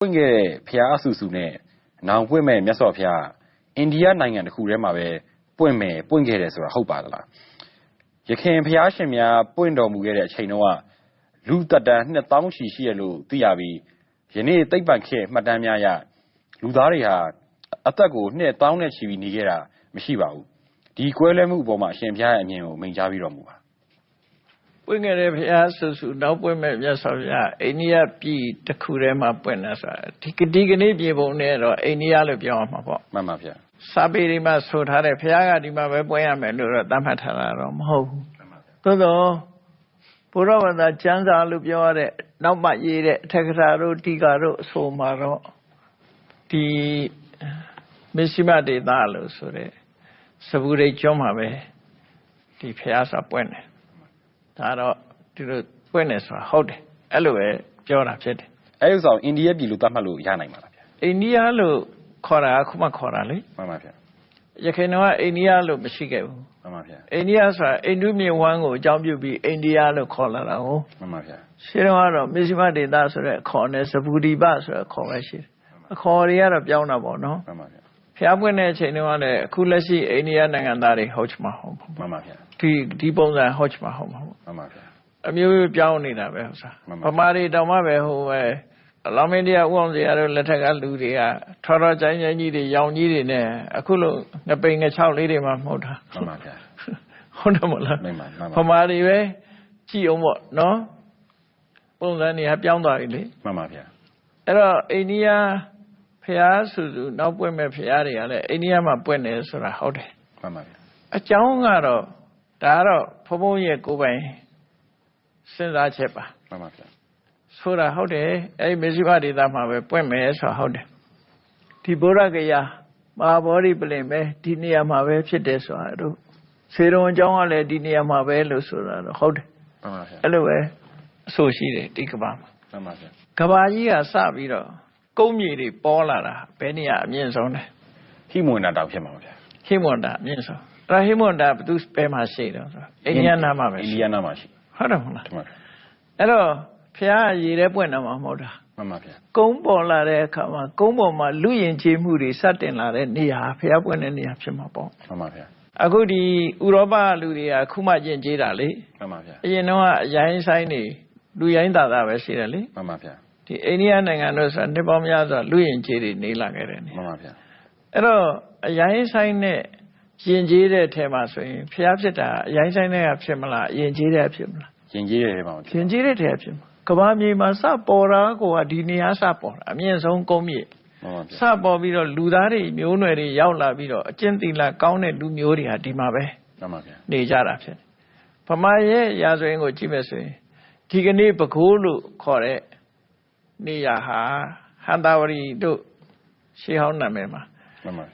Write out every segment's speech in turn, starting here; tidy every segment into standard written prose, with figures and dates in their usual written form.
ပွင့်ခဲ့တဲ့ဖျားအဆူဆူနဲ့နောင်ပွင့်မဲ့မြတ်စွာဘုရားအိန္ဒိယနိုင်ငံတစ်ခုထဲမှာပဲပွင့်ခဲ့တယ်ဆိုတာဟုတ်ပါသလားယခင်ဖျားရှင်များပွင့်တော်မူခဲ့တဲ့အချိန်တုန်းကလူတက်တန်း2000ချီရှိရလို့သိရပြီးယနေ့သိပ္ပံခေတ်မှတ်တမ်းများရလူသားတွေဟာအသက်ကို2000နဲ့ချီပြီးနေခဲ့တာမရှိပါဘူးဒီကွဲလွဲမှုအပေါ်မှာအရှင်ဘုရားရဲ့အမြင်ကိုမိန့်ကြားပြီးတော်မူပါပွင့်ခဲ့တဲ့ဘုရားဆူဆူနောက်ပွင့်မဲ့မြတ်စွာဘုရားအိန္ဒိယပြည်တစ်ခုထဲမှာပွင့်တယ်ဆိုတာဒီကနေ့ပြည်ပုံနဲ့တော့အိန္ဒိယလို့ပြောအောင်မှာပေါ့မှန်ပါဗျာစာပေတွေမှာဆိုထားတဲ့ဘုရားကဒီမှာပဲပွင့်ရမယ်လို့တော့သတ်မှတ်ထားတာတော့မဟုတ်ဘူးသို့တော့ဘုရားဘာသာကျမ်းစာလို့ပြောရတဲ့နောက်မှရေးတဲ့အထက်ကရာတို့တိကာတို့အဆိုမှာတော့ဒီမစ္စည်းမဒေသလို့ဆိုတဲ့စပူရိတ်ကျွန်းမှာပဲဒီဘုရားစာပွင့်တယ်ဒါတော့ဒီလိုပွင့်နေဆိုတာဟုတ်တယ်အဲ့လိုပဲပြောတာဖြစ်တယ်အဲ့ဒီဆိုအိန္ဒိယပြည်လို့သတ်မှတ်လို့ရနိုင်ပါလားဗျာအိန္ဒိယလို့ခေါ်တာအခုမှခေါ်တာလေမှန်ပါဗျာယခင်တော့အိန္ဒိယလို့မရှိခဲ့ဘူးမှန်ပါဗျာအိန္ဒိယဆိုတာအိန္ဒုမြေဝမ်းကိုအကြောင်းပြုပြီးအိန္ဒိယလို့ခေါ်လာတာဟုတ်မှန်ပါဗျာရှင်းတော့မစ္စည်းမဒေသဆိုတဲ့ခေါ်နေစပူဒီပဆိုတဲ့ခေါ်ပဲရှိတယ်အခေါ်တွေကတော့ပြောင်းတာပေါ့နော်မှန်ပါဗျာဖျားပွင့်တဲ့အချိန်တုန်းကလည်းအခုလက်ရှိအိန္ဒိယနိုင်ငံသားတွေဟုတ်ချမှာဟုတ်မှန်ပါဗျာဒီပုံစံဟုတ်ချမှာဟုတ်မှာမှန်ပါဗျာအမျိုးပြောင်းနေတာပဲဟုတ်စားဗမာတွေတောင်မှပဲဟိုပဲအလောင်းမင်းတရားဥအောင်စရာတို့လက်ထက်ကလူတွေကထော်တော်ကျိုင်းကျိုင်းကြီးတွေရောင်ကြီးတွေနဲ့အခုလိုငပိန်ငချောက်လေးတွေမှမဟုတ်တာမှန်ပါဗျာဟုတ်တယ်မလားမှန်ပါဗမာတွေပဲကြည့်အောင်ပေါ့နော်ပုံစံတွေကပြောင်းသွားပြီလေမှန်ပါဗျာအဲ့တော့အိန္ဒိယဖျားဆူဆူနောက်ပွင့်မဲ့ဖျားတွေကလည်းအိန္ဒိယမှာပွင့်တယ်ဆိုတာဟုတ်တယ်မှန်ပါဗျာအကြောင်းကတော့ဒါကတော့ဘုံဘုံရဲ့ကိုယ်ပိုင်စဉ်းစားချက်ပါမှန်ပါဗျာဆိုတာဟုတ်တယ်အဲ့ဒီမစ္စည်းမဒေသမှာပဲပွင့်မယ်ဆိုတာဟုတ်တယ်ဒီဗုဒ္ဓဂယာမဟာဗောဓိပလင်ပဲဒီနေရာမှာပဲဖြစ်တယ်ဆိုတာတို့စေတုံအကြောင်းကလည်းဒီနေရာမှာပဲလို့ဆိုတာတော့ဟုတ်တယ်မှန်ပါဗျာအဲ့လိုပဲအဆိုရှိတယ်ဒီကဘာမှာမှန်ပါဗျာကဘာကြီးကစပြီးတော့ကုန်းမြေတွေပေါ်လာတာဘယ်နေရာအမြင့်ဆုံးလဲဟိမဝန္တာတောင်ဖြစ်မှာပါဗျာဟိမဝန္တာအမြင့်ဆုံးဒါဟိမဝန္တာဘယ်သူဘယ်မှာရှိတော့ဆိုအိန္ဒိယနားမှာပဲအိန္ဒိယနားမှာရှိဟုတ်တယ်မလားအဲ့တော့ဖျားရေထဲပွင့်တာမှမဟုတ်တာမှန်ပါဗျာကုန်းပေါ်လာတဲ့အခါမှာကုန်းပေါ်မှာလူယဉ်ကျေးမှုတွေစတင်လာတဲ့နေရာဖျားပွင့်တဲ့နေရာဖြစ်မှာပေါ့မှန်ပါဗျာအခုဒီဥရောပလူတွေကခုမှကျင့်ကျေးတာလေမှန်ပါဗျာအရင်တော့အရိုင်းဆိုင်နေလူရိုင်းသာပဲရှိတယ်လေမှန်ပါဗျာဒီအိန္ဒိယနိုင်ငံတို့ဆိုတာနှစ်ပေါင်းများစွာလူယဉ်ကျေးတွေနေလာခဲ့တယ်မှန်ပါဗျာအဲ့တော့အရိုင်းဆိုင်နဲ့ယဉ်ကျေးတဲ့အထဲမှာဆိုရင်ဖျားဖြစ်တာအရိုင်းဆိုင်နဲ့ဖြစ်မလားယဉ်ကျေးတဲ့ဖြစ်မလားယဉ်ကျေးတဲ့ထဲမှာယဉ်ကျေးတဲ့ထဲဖြစ်မှာကဘာမြေမှာစပေါ်တာကိုကဒီနေရာစပေါ်တာအမြင့်ဆုံးကုန်းမြေစပေါ်ပြီးတော့လူသားတွေမျိုးနွယ်တွေရောက်လာပြီးတော့အကျင့်သီလကောင်းတဲ့လူမျိုးတွေဟာဒီမှာပဲမှန်ပါဗျာနေကြတာဖြစ်ဗမာရဲ့ရာဇဝင်ကိုကြည့်မယ်ဆိုရင်ဒီကနေ့ပဲခူးလို့ခေါ်တဲ့နေရာဟာဟန္တာဝရီတို့ရှေးဟောင်းနာမည်မှာမှန်ပါ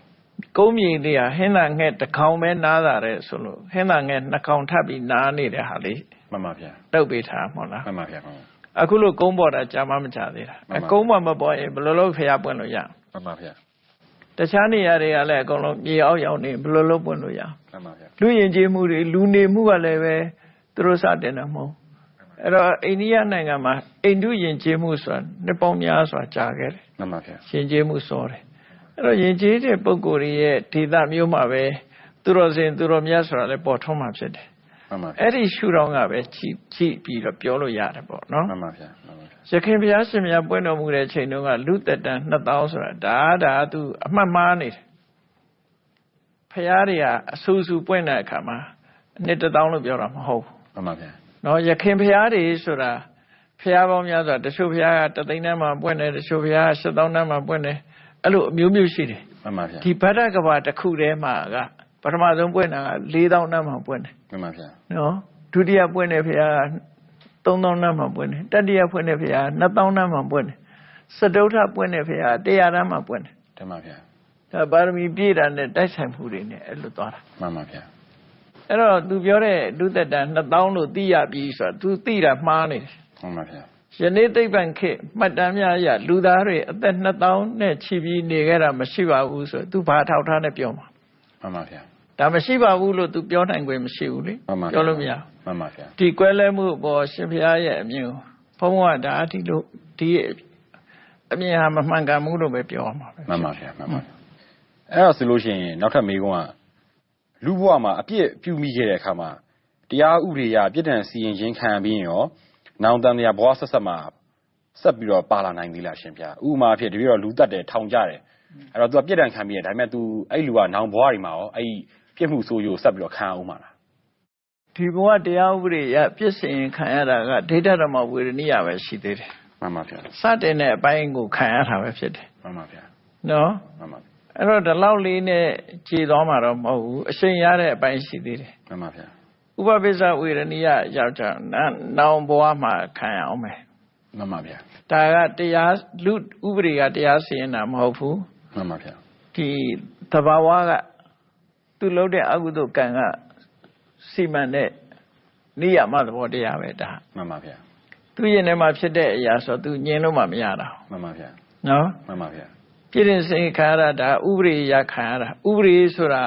ကုန်းမြေတွေကဟင်းသာငှက်တစ်ကောင်ပဲနားတာတဲ့ဆိုလို့ဟင်းသာငှက်နှစ်ကောင်ထပ်ပြီးနားနေတဲ့ဟာလေးမှန်ပါဗျာတုတ်ပေးထားမဟုတ်လားမှန်ပါဗျာအခုလို့ကုန်းပေါ်တာကြာမှမကြသေးတာကုန်းပေါ်မပေါ်ရင်ဘယ်လိုလုပ်ဖျားပွင့်လို့ရမှန်ပါဗျာတခြားနေရာတွေကလည်းအကုန်လုံးမြေအောက်ရောက်နေဘယ်လိုလုပ်ပွင့်လို့ရမှန်ပါဗျာလူယဉ်ကျေးမှုတွေလူနေမှုကလည်းပဲသူတို့စတင်တာမဟုတ်အဲ့တော့အိန္ဒိယနိုင်ငံမှာအိန္ဒုယဉ်ကျေးမှုဆိုတာနှစ်ပေါင်းများစွာကြာခဲ့တယ်မှန်ပါဗျာယဉ်ကျေးမှုစောတယ်အဲ့တော့ယဉ်ကျေးတဲ့ပုဂ္ဂိုလ်တွေရဲ့ဒေသမျိုးမှာပဲသူတော်စင်သူတော်မြတ်ဆိုတာလည်းပေါ်ထွန်းမှာဖြစ်တယ်မှန်ပါအဲ့ဒီရှုထောင့်ကပဲကြည့်ပြီးတော့ပြောလို့ရတယ်ပေါ့နော်မှန်ပါဗျာရခင်ဘုရားရှင်များပွင့်တော်မူတဲ့အချိန်တုန်းကလူသက်တန်း2000ဆိုတာဒါသူအမှတ်မှားနေတယ်ဘုရားတွေကအဆူဆူပွင့်တဲ့အခါမှာနှစ်1000လို့ပြောတာမဟုတ်ဘူးမှန်ပါဗျာနော်ရခင်ဘုရားတွေဆိုတာဘုရားပေါင်းများစွာတချို့ဘုရားက3သိန်းတန်းမှာပွင့်တယ်တချို့ဘုရားက7000တန်းမှာပွင့်တယ်အဲ့လိုအမျိုးမျိုးရှိတယ်မှန်ပါဗျာဒီဗဒ္ဒကဘာတစ်ခုထဲမှာကပထမဆုံးပွင့်တာက4000တန်းမှာပွင့်တယ်မှန်ပါဗျာနော်ဒုတိယပွင့်တဲ့ဘုရားက3000တန်းမှာပွင့်တယ်တတိယပွင့်တဲ့ဘုရား2000တန်းမှာပွင့်တယ်စတုထပွင့်တဲ့ဘုရား100တန်းမှာပွင့်တယ်တမန်ပါဗျာဒါပါရမီပြည့်တာနဲ့တိုက်ဆိုင်မှုတွေနဲ့အဲ့လိုသွားတာမှန်ပါဗျာအဲ့တော့သူပြောတဲ့လူသက်တန်း2000လို့သိရပြီဆိုတာသူသိတာမှားနေတယ်မှန်ပါဗျာယနေ့သိပ္ပံခေတ်မှတ်တမ်းများအရလူသားတွေအသက်2000နဲ့ချီပြီးနေခဲ့တာမရှိပါဘူးဆိုသူဘာထောက်ထားနဲ့ပြောမှာမှန်ပါဗျာဒါမရှိပါဘူးလို့သူပြောနိုင်ခွင့်မရှိဘူးလေပြောလို့မရမှန်ပါဗျာဒီကွဲလဲမှုပေါ်ရှင်ဘုရားရဲ့အမြင်ဘုံဘုံကဒါအထိလို့ဒီ အမြင်ဟာမမှန်ကန်မှုလို့ပဲပြောရမှာပဲမှန်ပါဗျာမှန်ပါအဲ့ဒါဆိုလို့ရှိရင်နောက်ထပ်မေးခွန်းကလူဘဝမှာအပြစ်ပြုမိခဲ့တဲ့အခါမှာတရားဥပဒေအရပြစ်ဒဏ်စီရင်ခြင်းခံပြီးရင်ရောနောင်တန်တရားဘဝဆက်ဆက်မှာဆက်ပြီးတော့ပါလာနိုင်သေးလားရှင်ဗျာဥပမာအဖြစ်တပြည့်တော့လူတက်တယ်ထောင်ကြတယ်အဲ့တော့ तू ပြစ်ဒဏ်ခံပြီးတယ်ဒါပေမဲ့ तू အဲ့လူကနောင်ဘဝတွေမှာရောအဲ့ပြစ်မှုဆိုးရိုးဆက်ပြီးတော့ခံအောင်မှာလားဒီဘဝတရားဥပဒေအရပြစ်စီရင်ခံရတာကဒိဋ္ဌဓမ္မဝေဒနိယပဲရှိသေးတယ်မှန်ပါဗျာစတင်တဲ့အပိုင်းကိုခံရတာပဲဖြစ်တယ်မှန်ပါဗျာနော်မှန်ပါအဲ့တော့ဒီလောက်လေးနဲ့ခြေသွားမှာတော့မဟုတ်ဘူးအချိန်ရတဲ့အပိုင်းရှိသေးတယ်မှန်ပါဗျာဥပပိစ္ဆဝေဒနိယရောက်ကြနောင်ဘဝမှာခံရအောင်မယ်မှန်ပါဗျာဒါကတရားလူဥပဒေကတရားစီရင်တာမဟုတ်ဘူးမှန်ပါဗျာဒီသဘာဝကသူလုပ်တဲ့အကုသိုလ်ကံကစီမံတဲ့နိယမသဘောတရားပဲဒါမှန်ပါဗျာသူရင်ထဲမှာဖြစ်တဲ့အရာဆိုသူညင်လို့မှမရတာမှန်ပါဗျာနော်မှန်ပါဗျာပြည့်စုံစေခံရတာဥပဒေရခံရတာဥပဒေဆိုတာ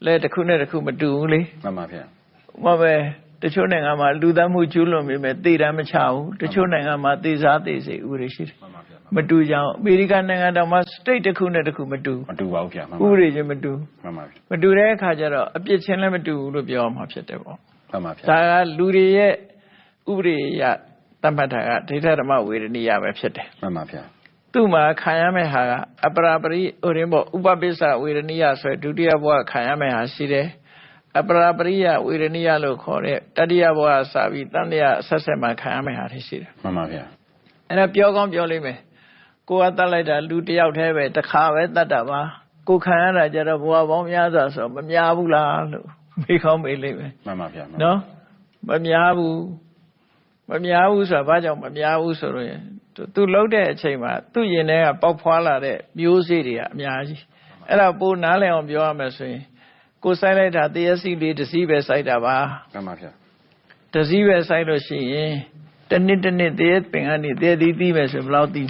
လဲတစ်ခုနဲ့တစ်ခုမတူဘူးလေမှန်ပါဗျာဥပမာပဲတချို့နိုင်ငံမှာလူသတ်မှုကျူးလွန်ပြီးမဲ့သေတမ်းမချဘူးတချို့နိုင်ငံမှာသေစားသေစေဥပဒေရှိတယ်မှန်ပါဗျာမတူကြအောင်အမေရိကန်နိုင်ငံတော်မှာ state တစ်ခုနဲ့တစ်ခုမတူမတူပါဘူးဗျာဥပဒေချင်းမတူမှန်ပါဗျာမတူတဲ့အခါကျတော့အပြစ်ချင်းလည်းမတူဘူးလို့ပြောမှာဖြစ်တယ်ပေါ့မှန်ပါဗျာဒါကလူတွေရဲ့ဥပဒေရတတ်မှတ်တာကဒိဋ္ဌဓမ္မဝေဒနိယပဲဖြစ်တယ်မှန်ပါဗျာသူ့မှာခံရမယ့်ဟာကအပရာပရိဟိုရင်ပေါ့ဥပပိစ္ဆဝေဒနိယဆိုဒုတိယဘဝခံရမယ့်ဟာရှိတယ်အပရာပရိယဝေဒနိယလို့ခေါ်တဲ့တတိယဘဝစပြီးတန်တရားအဆက်ဆက်မှာခံရမယ့်ဟာရှိတယ်မှန်ပါဗျာအဲ့ဒါပြောကောင်းပြောလိမ့်မယ်ကိုကတတ်လိုက်တာလူတယောက်တည်းပဲတစ်ခါပဲတတ်တာပါကိုခံရတာကြတော့ဘဝပေါင်းများစွာဆိုမများဘူးလားလို့မေးကောင်းမေးလိမ့်မယ်မှန်ပါဗျာနော်မများဘူးဆိုတာဘာကြောင့်မများဘူးဆိုတော့သူလှုပ်တဲ့အချိန်မှာသူ့ရင်ထဲကပေါက်ဖွာလာတဲ့မျိုးစေ့တွေကအများကြီးအဲ့ဒါပိုနားလည်အောင်ပြောရမယ်ဆိုရင်ကိုစိုက်လိုက်တာတရားစီလေးတစ်စီးပဲစိုက်တာပါမှန်ပါဗျာတစ်စီးပဲစိုက်လို့ရှိရင်တစ်နှစ်တရားပင်ကနေတရားသီးမယ်ဆိုဘယ်လောက်သီး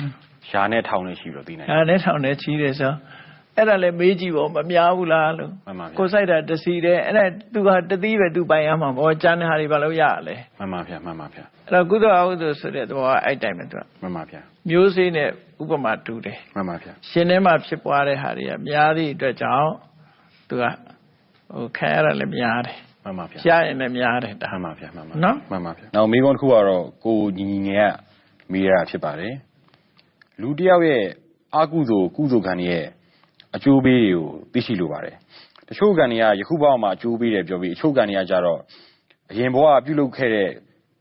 ရှားနဲ့ထောင်နဲ့ရှိတော့သီးနိုင်ရှားနဲ့ထောင်နဲ့ချီးတယ်ဆိုအဲ့ဒါလည်းမေးကြည့်ပေါ့မများဘူးလားလို့ကိုစိုက်တာတစ်စီးတယ်အဲ့ဒါသူကတသီးပဲသူပိုင်ရမှာပေါ့ကျန်တဲ့ဟာတွေဘာလို့ရလဲမှန်ပါဗျာမှန်ပါဗျာအဲ့တော့ကုသိုလ်အကုသိုလ်ဆိုတဲ့သဘောကအဲ့တိုင်းပဲသူကမှန်ပါဗျာမျိုးစေ့နဲ့ဥပမာတူတယ်မှန်ပါဗျာရှင်ထဲမှာဖြစ်ပွားတဲ့ဟာတွေကများသည့်အတွက်ကြောင့်သူကခံရတာလည်းများတယ်မှန်ပါဗျာရှားရင်လည်းများတယ်ဒါမှန်ပါဗျာမှန်ပါနော်မှန်ပါဗျာနောက်မိဘတစ်ခုကတော့ကိုညီငယ်ကမိရတာဖြစ်ပါတယ်လူတစ်ယောက်ရဲ့အကုသိုလ်ကုသိုလ်ကံရဲ့အကျိုးပေးတွေကိုသိရှိလိုပါတယ်တချို့ကံတွေကယခုဘဝမှာအကျိုးပေးတယ်ပြောပြီးအချို့ကံတွေကကြတော့အရင်ဘဝပြုလုပ်ခဲ့တဲ့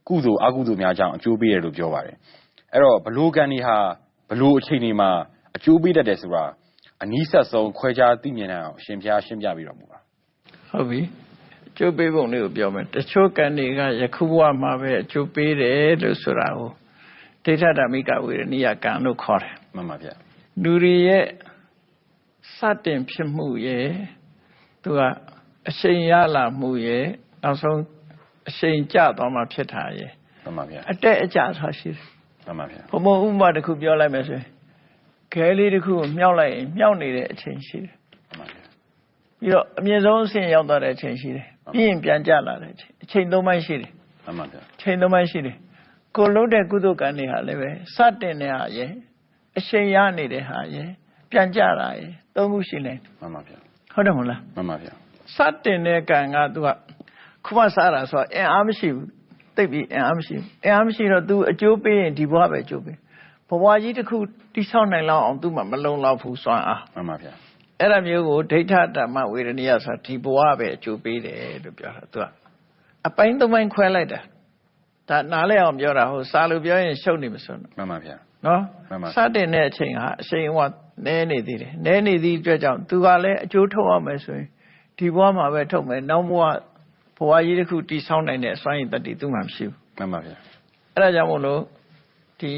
ကုသိုလ်အကုသိုလ်များကြောင့်အကျိုးပေးတယ်လို့ပြောပါတယ်အဲ့တော့ဘလို့ကံတွေဟာဘလို့အချိန်တွေမှာအကျိုးပေးတတ်တယ်ဆိုတာအနည်းဆက်ဆုံးခွဲခြားသိမြင်နိုင်အောင်ရှင်ဖျားရှင်းပြပြီးတော့မူပါဟုတ်ပြီအကျိုးပေးပုံလေးကိုပြောမယ်တချို့ကံတွေကယခုဘဝမှာပဲအကျိုးပေးတယ်လို့ဆိုတာကိုဒိဋ္ဌဓမ္မိကဝေဒနိယကံလို့ခေါ်တယ်မှန်ပါဗျာလူတွေရဲ့စတင်ဖြစ်မှုရဲ့သူကအရှိန်ရလာမှုရဲ့နောက်ဆုံးအရှိန်ကျသွားမှဖြစ်တာရဲ့မှန်ပါဗျာအတက်အကျဆိုရှိတယ်မှန်ပါဗျာဘုံဘုံဥပမာတစ်ခုပြောလိုက်မယ်ဆိုရင်ခဲလေးတစ်ခုကိုမြောက်လိုက်ရင်မြောက်နေတဲ့အချိန်ရှိတယ်မှန်ပါဗျာပြီးတော့အမြင့်ဆုံးအဆင့်ရောက်သွားတဲ့အချိန်ရှိတယ်ပြီးရင်ပြန်ကျလာတဲ့အချိန်3ပိုင်းရှိတယ်မှန်ပါဗျာချိန်3ပိုင်းရှိတယ်ကိုလုံးတဲ့ကုသိုလ်ကံတွေဟာလည်းပဲစတင်တဲ့ဟာရဲ့အရှိန်ရနေတဲ့ဟာရဲ့ပြန်ကြတာရဲ့3ခုရှိနေမှန်ပါဗျာဟုတ်တယ်မဟုတ်လားမှန်ပါဗျာစတင်တဲ့ကံကသူကခုမှစားတာဆိုတော့အင်အားမရှိဘူးသိပြီအင်အားမရှိတော့ तू အကျိုးပေးရင်ဒီဘဝပဲအကျိုးပေးဘဝကြီးတစ်ခုတိဆောက်နိုင်လောက်အောင် तू မှမလုံလောက်ဘူးစွမ်းအားမှန်ပါဗျာအဲ့ဒါမျိုးကိုဒိဋ္ဌဓမ္မဝေဒနိယဆိုတာဒီဘဝပဲအကျိုးပေးတယ်လို့ပြောတာ तू ကအပိုင်း3ပိုင်းခွဲလိုက်တာဒါနားလည်အောင်ပြောတာဟိုစာလို့ပြောရင်ရှုပ်နေမစွန်းမှန်ပါဗျာနော်စတင်တဲ့အချိန်ဟာအချိန်ဟိုနဲနေသေးတယ်နဲနေသည့်အတွက်ကြောင့် तू ကလည်းအကျိုးထုတ်ရမယ်ဆိုရင်ဒီဘဝမှာပဲထုတ်မယ်နောက်ဘဝဘဝကြီးတစ်ခုတည်ဆောက်နိုင်တဲ့အစွမ်းရည်တတ္တိသူ့မှာမရှိဘူးမှန်ပါဗျာအဲ့ဒါကြောင့်မို့လို့ဒီ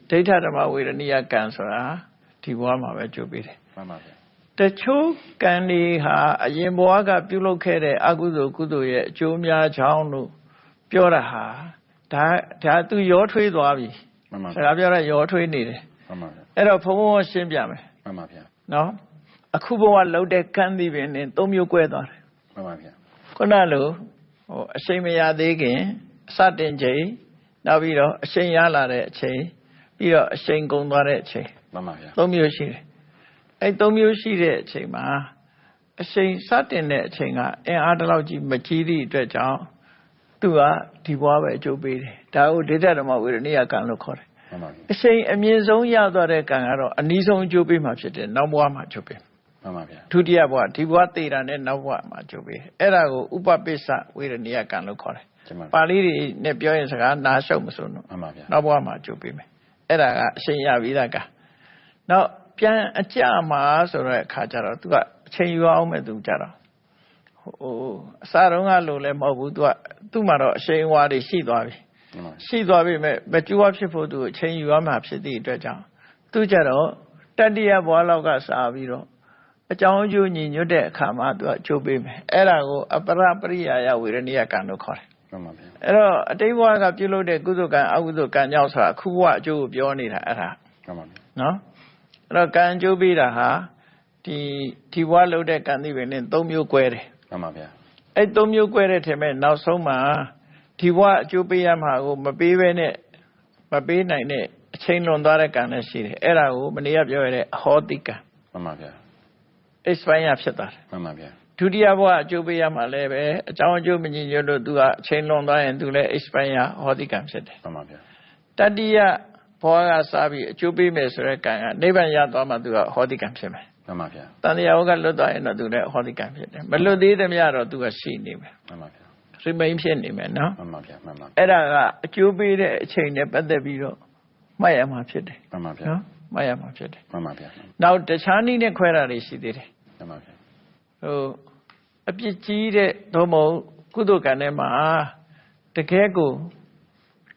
ဒိဋ္ဌဓမ္မဝေဒနိယကံဆိုတာဒီဘဝမှာပဲကြိုးပေးတယ်မှန်ပါဗျာတချို့ကံတွေဟာအရင်ဘဝကပြုလုပ်ခဲ့တဲ့အကုသိုလ်ကုသိုလ်ရဲ့အကျိုးများကြောင်းလို့ပြောတာဟာဒါသူရောထွေးသွားပြီမှန်ပါစကားပြောတာရောထွေးနေတယ်မှန်ပါဗျာအဲ့တော့ဘုံဘုံရှင်းပြမယ်မှန်ပါဗျာနော်အခုဘဝလှုပ်တဲ့ကံသီးပင်နဲ့3မျိုးကွဲသွားတယ်မှန်ပါဗျာခုနလိုအရှိန်မရသေးခင်အစတင်ချိန်နောက်ပြီးတော့အရှိန်ရလာတဲ့အချိန်ပြီးတော့အရှိန်ကုန်သွားတဲ့အချိန် မှန်ပါဗျာ 3မျိုးရှိတယ်အဲ့3မျိုးရှိတဲ့အချိန်မှာအချိန်စတင်တဲ့အချိန်ကအင်အားတလောက်ကြီးမကြီးသည့်အတွက်ကြောင့်သူကဒီဘွားပဲအကျိုးပေးတယ်ဒါကိုဒိဋ္ဌဓမ္မဝေရဏိယကံလို့ခေါ်တယ် မှန်ပါဗျာ အချိန်အမြင့်ဆုံးရသွားတဲ့ကံကတော့အနည်းဆုံးအကျိုးပေးမှာဖြစ်တယ်နောက်ဘဝမှာအကျိုးပေး မှန်ပါဗျာ ဒုတိယဘဝဒီဘဝသေတာနဲ့နောက်ဘဝမှာအကျိုးပေးအဲ့ဒါကိုဥပပိစ္ဆဝေရဏိယကံလို့ခေါ်တယ်ပါဠိတွေနဲ့ပြောရင်စကားနားရှုပ်မစိုးလို့ မှန်ပါဗျာ နောက်ဘဝမှာအကျိုးပေးမယ်အဲ့ဒါကအချိန်ရပြီးသားကနောက်ပြန်အကြမှာဆိုတော့အခါကျတော့သူကအချိန်ယူအောင်မဲ့သူကြတော့အစားတုန်းကလို့လည်းမဟုတ်ဘူးသူ့မှာတော့အချိန်ဝါတွေရှိသွားပြီရှိသွားပြီမဲ့မကြွားဖြစ်ဖို့သူအချိန်ယူရမှာဖြစ်သည့်အတွက်ကြောင့်သူကြတော့တတိယဘဝလောက်ကစားပြီးတော့အကြောင်းအကျိုးညီညွတ်တဲ့အခါမှာသူကအကျိုးပေးမယ်အဲ့ဒါကိုအပရပရိယာယဝေရဏိယကံလို့ခေါ်တယ် မှန်ပါဗျာ အဲ့တော့အတိတ်ဘဝကပြုလုပ်တဲ့ကုသိုလ်ကံအကုသိုလ်ကံကြောင့်ဆိုတာအခုဘဝအကျိုးကိုပြောနေတာအဲ့ဒါ မှန်ပါဗျာ နော်အဲ့တော့ကံအကျိုးပေးတာဟာဒီဘဝလုပ်တဲ့ကံတွေပဲနဲ့3မျိုး꿰တယ် မှန်ပါဗျာ အဲ့3မျိုး꿰တဲ့ထဲမှာနောက်ဆုံးမှာဒီဘဝအကျိုးပေးရမှာကိုမပေးဘဲနဲ့မပေးနိုင်တဲ့အချိန်လွန်သွားတဲ့ကံလည်းရှိတယ်အဲ့ဒါကိုမနေ့ကပြောရတဲ့အဟောတိကံ မှန်ပါဗျာ expire ဖြစ်သွားတယ် မှန်ပါဗျာ ဒုတိယဘဝအကျိုးပေးရမှာလည်းပဲအကြောင်းအကျိုးမညီညွတ်လို့သူကအချိန်လွန်သွားရင်သူလည်း expire ဟောတိကံဖြစ်တယ် မှန်ပါဗျာ တတိယဘဝကစားပြီးအကျိုးပေးမယ်ဆိုတဲ့ကံကနိဗ္ဗာန်ရသွားမှသူကဟောတိကံဖြစ်မယ် မှန်ပါဗျာ တန်တရားဝကလွတ်သွားရင်တော့သူလည်းဟောတိကံဖြစ်တယ်မလွတ်သေးသမျှတော့သူကရှိနေမယ် မှန်ပါဗျာ remain ဖြစ်နေမယ်နော် မှန်ပါဗျာမှန်ပါ အဲ့ဒါကအကျိုးပေးတဲ့အချိန်နဲ့ပတ်သက်ပြီးတော့မှတ်ရမှာဖြစ်တယ် မှန်ပါဗျာ နော်မှတ်ရမှာဖြစ်တယ် မှန်ပါဗျာ နောက်တခြားနည်းနဲ့ခွဲတာတွေရှိသေးတယ် မှန်ပါဗျာ အပြစ်ကြီးတဲ့သို့မဟုတ်ကုသိုလ်ကံထဲမှာတကယ်ကို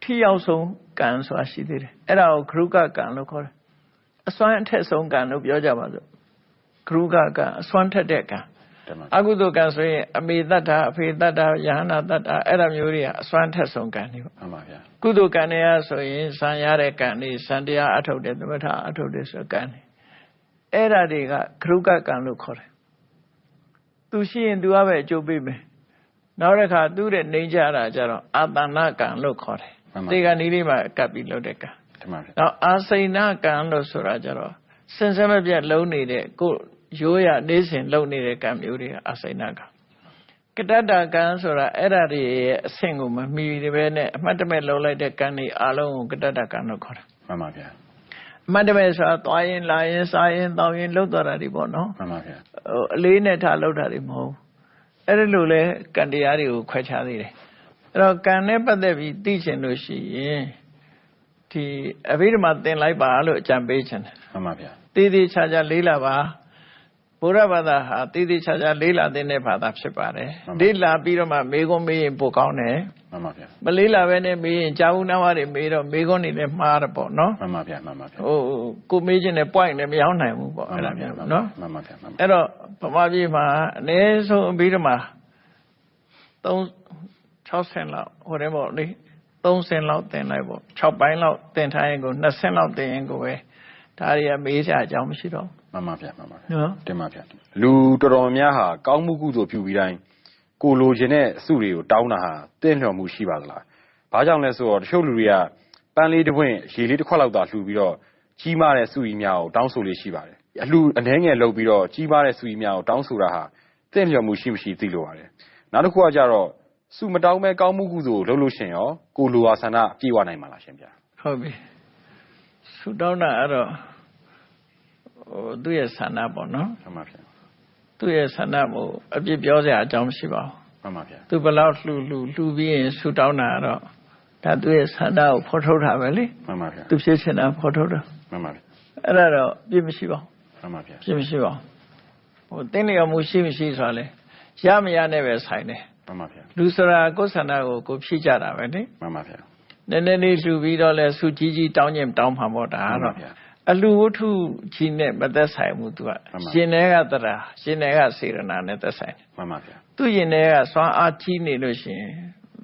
ထိရောက်ဆုံးကံဆိုတာရှိသေးတယ်အဲ့ဒါကိုဂရုကကံလို့ခေါ်တယ်အစွမ်းအထက်ဆုံးကံလို့ပြောကြပါစို့ဂရုကကံအစွမ်းထက်တဲ့ကံအကုသိုလ်ကံဆိုရင်အမေတ္တာအဖေတ္တာယဟနာတ္တာအဲ့ဒါမျိုးတွေကအစွမ်းထက်ဆုံးကံတွေပေါ့ မှန်ပါဗျာ ကုသိုလ်ကံတွေဆိုရင်ဇံရတဲ့ကံတွေဇံတရားအထုတ်တယ်သမထအထုတ်တယ်ဆိုကံတွေအဲ့ဒါတွေကဂရုကကံလို့ခေါ်တယ်သူရှိရင်သူကပဲအကျိုးပေးမယ်နောက်တစ်ခါသူ့ရဲ့နေကြတာကြတော့အာတဏကံလို့ခေါ်တယ်ဒီကနေ့လေးမှာကပ်ပြီးလုပ်တဲ့ကံ မှန်ပါဗျာ နောက်အာစိဏကံလို့ဆိုတာကြတော့စင်စမပြတ်လုံးနေတဲ့ကိုရိုးရနေစဉ်လုံးနေတဲ့ကံမျိုးတွေအာစိဏကံကတ္တကံဆိုတာအဲ့ဒါတွေရဲ့အဆင့်ကိုမမီတဲ့ပဲနဲ့အမှတ်တမဲ့လုံးလိုက်တဲ့ကံတွေအလုံးကိုကတ္တကံလို့ခေါ်တယ် မှန်ပါဗျာ အမှတ်တမဲ့ဆိုတာသွားရင်လာရင်စားရင်တောင်းရင်လှုပ်သွားတာတွေပေါ့နော် မှန်ပါဗျာ အလေးနဲ့ထားလှုပ်တာတွေမဟုတ်အဲ့ဒါလိုလဲကံတရားတွေကိုခွဲခြားသေးတယ်အဲ့တော့ကံနဲ့ပတ်သက်ပြီးသိချင်လို့ရှိရင်ဒီအဘိဓမ္မာသင်လိုက်ပါလို့အကြံပေးချင်တယ် မှန်ပါဗျာ တည်တည်ချာချာလေးလာပါဘုရားဘာသာဟာတည်တည်ချာချာလေးလာတဲ့ဘာသာဖြစ်ပါတယ်လေးလာပြီးတော့မှမေခွန်းမေးရင်ပိုကောင်းတယ် မှန်ပါဗျာ မလေးလာပဲနဲ့မေးရင်ကြာဦးနာဝတွေမေးတော့မေခွန်းနေလည်းမှားတယ်ပေါ့နော် မှန်ပါဗျာမှန်ပါဗျာ ကိုမေးခြင်းနဲ့ point လည်းမရောက်နိုင်ဘူးပေါ့အဲ့ဒါမျိုးနော် မှန်ပါဗျာမှန်ပါ အဲ့တော့ဗမာပြည်မှာအနည်းဆုံးအဘိဓမ္မာ60လောက်ဟိုတည်းပေါ့လေ30လောက်သင်လိုက်ပေါ့6ပိုင်းလောက်သင်ထားရင်ကို20လောက်သင်ရင်ကိုပဲဒါတွေကမေးစရာအကြောင်းမရှိတော့ မှန်ပါဗျာမှန်ပါဗျာ နော် တင်ပါဗျာလူတော်တော်များဟာကောင်းမှုကုသိုလ်ပြုပြီးတိုင်းကိုလိုချင်တဲ့အစုတွေကိုတောင်းတာဟာတင့်လျော်မှုရှိပါသလားဘာကြောင့်လဲဆိုတော့တချို့လူတွေကပန်းလေးတစ်ပွင့်ရေလေးတစ်ခွက်လောက်သာလှူပြီးတော့ကြီးမားတဲ့စုကြီးများကိုတောင်းဆိုလေးရှိပါတယ်အလှအနှဲငယ်လုပ်ပြီးတော့ကြီးမားတဲ့စုကြီးများကိုတောင်းဆိုတာဟာတင့်လျော်မှုရှိမရှိသိလိုပါတယ်နောက်တစ်ခုကကြတော့စုမတောင်းမဲ့ကောင်းမှုကုသိုလ်လုပ်လို့ရှင်ရောကိုလိုဟာဆန္ဒပြေဝနိုင်မှာလားရှင်ဗျာ ဟုတ်ပြီဆူတောင်းတာအဲ့တော့သူ့ရဲ့ဆန္ဒပေါ့နော် မှန်ပါဗျာ သူ့ရဲ့ဆန္ဒမို့အပြစ်ပြောစရာအကြောင်းမရှိပါဘူး မှန်ပါဗျာ သူဘယ်လောက်လှူပြီးရင်ဆူတောင်းတာတော့ဒါသူ့ရဲ့ဆန္ဒကိုဖော်ထုတ်တာပဲလေ မှန်ပါဗျာ သူဖြစ်ချင်တာဖော်ထုတ်တာ မှန်ပါဗျာ အဲ့ဒါတော့ပြစ်မရှိပါဘူး မှန်ပါဗျာ ပြစ်မရှိပါဘူးတင်းလျော်မှုရှိမရှိဆိုတာလေရမရနဲ့ပဲဆိုင်တယ် မှန်ပါဗျာ လူဆိုတာကိုယ်ဆန္ဒကိုဖြည့်ကြတာပဲလေ မှန်ပါဗျာ နည်းနည်းလေးလှူပြီးတော့လဲဆူကြီးတောင်းခြင်းတောင်းမှာပေါ့ဒါကတော့အလှဝတ္ထုကြီးနဲ့မသက်ဆိုင်ဘူးသူကရှင်တွေကတရာရှင်တွေကစေရနာနဲ့သက်ဆိုင်တယ် မှန်ပါဗျာ သူရင်တွေကစွမ်းအားကြီးနေလို့ရှိရင်